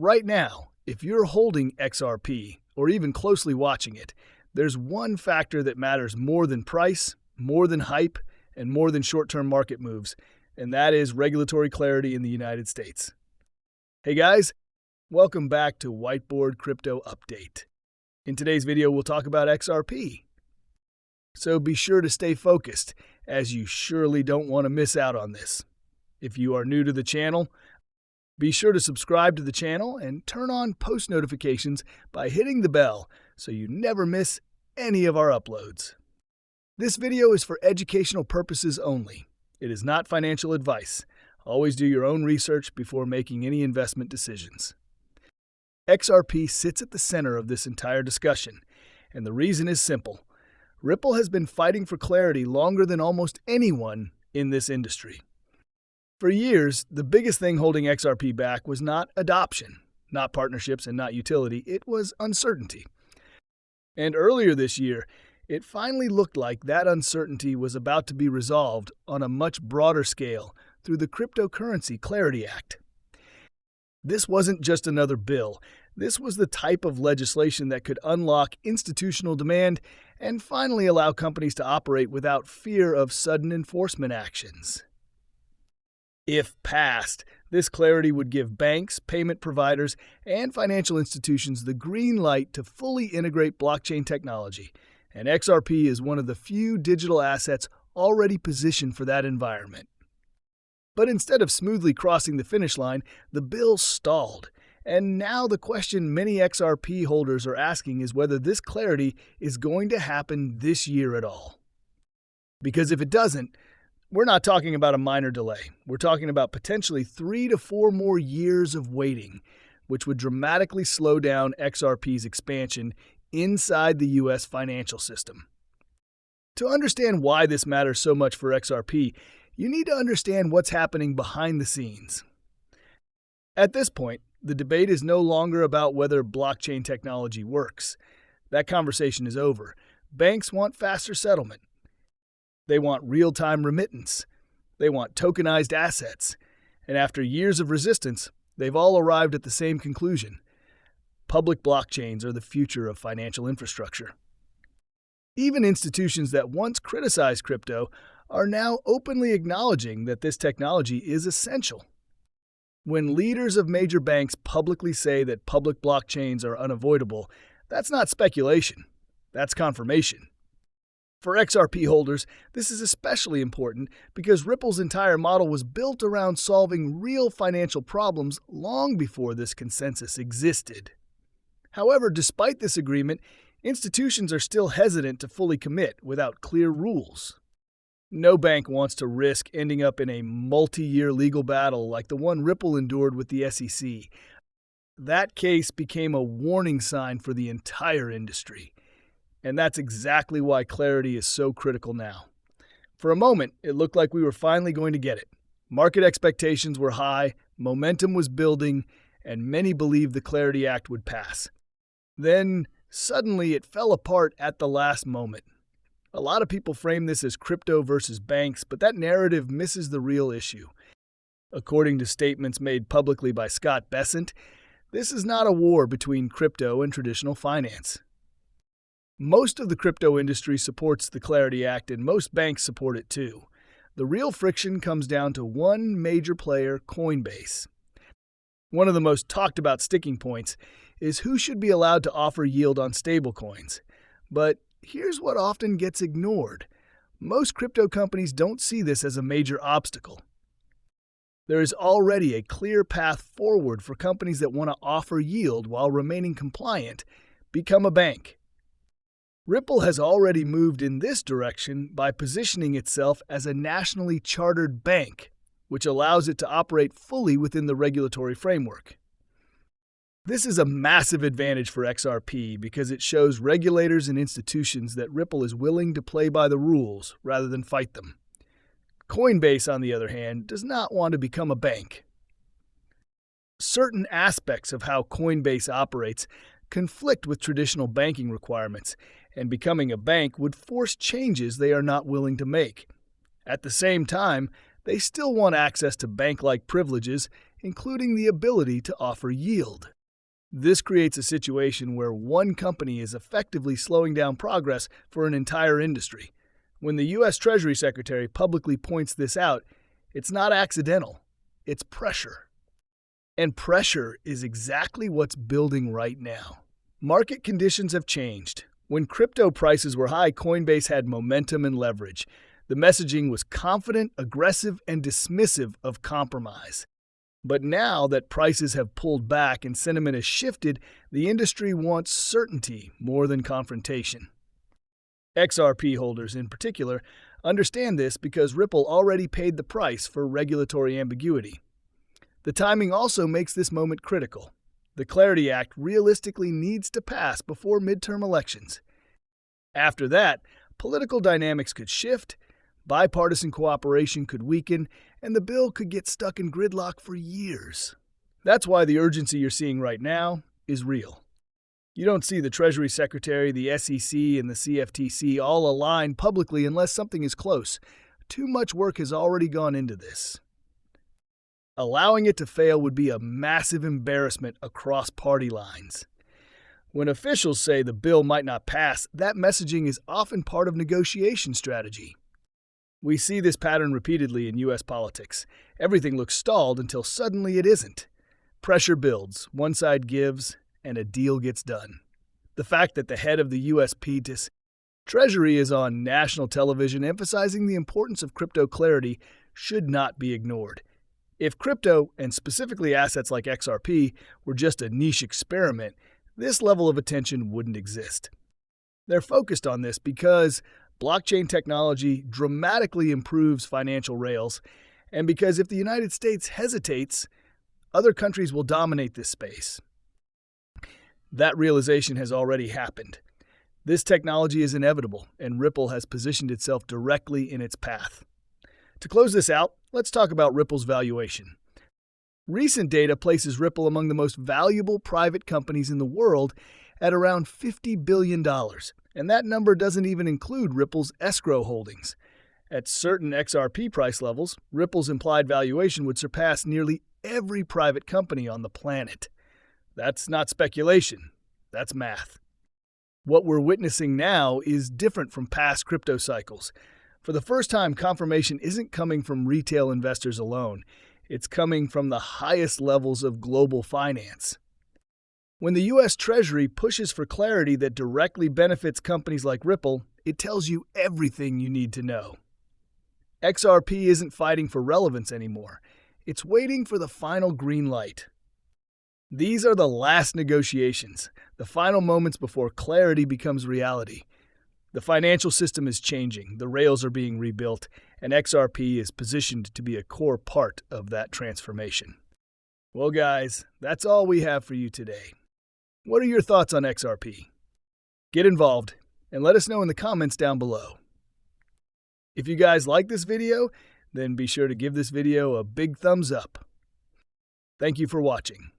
Right now, if you're holding XRP or even closely watching it, there's one factor that matters more than price, more than hype, and more than short-term market moves, and that is regulatory clarity in the United States. Hey guys, welcome back to Whiteboard Crypto Update. In today's video, we'll talk about XRP. So be sure to stay focused, as you surely don't want to miss out on this. If you are new to the channel, be sure to subscribe to the channel and turn on post notifications by hitting the bell so you never miss any of our uploads. This video is for educational purposes only. It is not financial advice. Always do your own research before making any investment decisions. XRP sits at the center of this entire discussion, and the reason is simple. Ripple has been fighting for clarity longer than almost anyone in this industry. For years, the biggest thing holding XRP back was not adoption, not partnerships, and not utility. It was uncertainty. And earlier this year, it finally looked like that uncertainty was about to be resolved on a much broader scale through the Cryptocurrency Clarity Act. This wasn't just another bill. This was the type of legislation that could unlock institutional demand and finally allow companies to operate without fear of sudden enforcement actions. If passed, this clarity would give banks, payment providers, and financial institutions the green light to fully integrate blockchain technology, and XRP is one of the few digital assets already positioned for that environment. But instead of smoothly crossing the finish line, the bill stalled, and now the question many XRP holders are asking is whether this clarity is going to happen this year at all. Because if it doesn't, we're not talking about a minor delay. We're talking about potentially 3 to 4 more years of waiting, which would dramatically slow down XRP's expansion inside the U.S. financial system. To understand why this matters so much for XRP, you need to understand what's happening behind the scenes. At this point, the debate is no longer about whether blockchain technology works. That conversation is over. Banks want faster settlement. They want real-time remittance. They want tokenized assets. And after years of resistance, they've all arrived at the same conclusion. Public blockchains are the future of financial infrastructure. Even institutions that once criticized crypto are now openly acknowledging that this technology is essential. When leaders of major banks publicly say that public blockchains are unavoidable, that's not speculation. That's confirmation. For XRP holders, this is especially important because Ripple's entire model was built around solving real financial problems long before this consensus existed. However, despite this agreement, institutions are still hesitant to fully commit without clear rules. No bank wants to risk ending up in a multi-year legal battle like the one Ripple endured with the SEC. That case became a warning sign for the entire industry. And that's exactly why clarity is so critical now. For a moment, it looked like we were finally going to get it. Market expectations were high, momentum was building, and many believed the Clarity Act would pass. Then, suddenly, it fell apart at the last moment. A lot of people frame this as crypto versus banks, but that narrative misses the real issue. According to statements made publicly by Scott Bessent, this is not a war between crypto and traditional finance. Most of the crypto industry supports the Clarity Act, and most banks support it too. The real friction comes down to one major player, Coinbase. One of the most talked about sticking points is who should be allowed to offer yield on stablecoins. But here's what often gets ignored. Most crypto companies don't see this as a major obstacle. There is already a clear path forward for companies that want to offer yield while remaining compliant. Become a bank. Ripple has already moved in this direction by positioning itself as a nationally chartered bank, which allows it to operate fully within the regulatory framework. This is a massive advantage for XRP because it shows regulators and institutions that Ripple is willing to play by the rules rather than fight them. Coinbase, on the other hand, does not want to become a bank. Certain aspects of how Coinbase operates conflict with traditional banking requirements, and becoming a bank would force changes they are not willing to make. At the same time, they still want access to bank-like privileges including the ability to offer yield. This creates a situation where one company is effectively slowing down progress for an entire industry. When the U.S. Treasury Secretary publicly points this out, it's not accidental, it's pressure. And pressure is exactly what's building right now. Market conditions have changed. When crypto prices were high, Coinbase had momentum and leverage. The messaging was confident, aggressive, and dismissive of compromise. But now that prices have pulled back and sentiment has shifted, the industry wants certainty more than confrontation. XRP holders, in particular, understand this because Ripple already paid the price for regulatory ambiguity. The timing also makes this moment critical. The Clarity Act realistically needs to pass before midterm elections. After that, political dynamics could shift, bipartisan cooperation could weaken, and the bill could get stuck in gridlock for years. That's why the urgency you're seeing right now is real. You don't see the Treasury Secretary, the SEC, and the CFTC all aligned publicly unless something is close. Too much work has already gone into this. Allowing it to fail would be a massive embarrassment across party lines. When officials say the bill might not pass, that messaging is often part of negotiation strategy. We see this pattern repeatedly in U.S. politics. Everything looks stalled until suddenly it isn't. Pressure builds, one side gives, and a deal gets done. The fact that the head of the U.S. Treasury is on national television emphasizing the importance of crypto clarity should not be ignored. If crypto, and specifically assets like XRP, were just a niche experiment, this level of attention wouldn't exist. They're focused on this because blockchain technology dramatically improves financial rails, and because if the United States hesitates, other countries will dominate this space. That realization has already happened. This technology is inevitable, and Ripple has positioned itself directly in its path. To close this out, let's talk about Ripple's valuation. Recent data places Ripple among the most valuable private companies in the world at around $50 billion, and that number doesn't even include Ripple's escrow holdings. At certain XRP price levels, Ripple's implied valuation would surpass nearly every private company on the planet. That's not speculation, that's math. What we're witnessing now is different from past crypto cycles. For the first time, confirmation isn't coming from retail investors alone. It's coming from the highest levels of global finance. When the U.S. Treasury pushes for clarity that directly benefits companies like Ripple, it tells you everything you need to know. XRP isn't fighting for relevance anymore. It's waiting for the final green light. These are the last negotiations, the final moments before clarity becomes reality. The financial system is changing, the rails are being rebuilt, and XRP is positioned to be a core part of that transformation. Well, guys, that's all we have for you today. What are your thoughts on XRP? Get involved and let us know in the comments down below. If you guys like this video, then be sure to give this video a big thumbs up. Thank you for watching.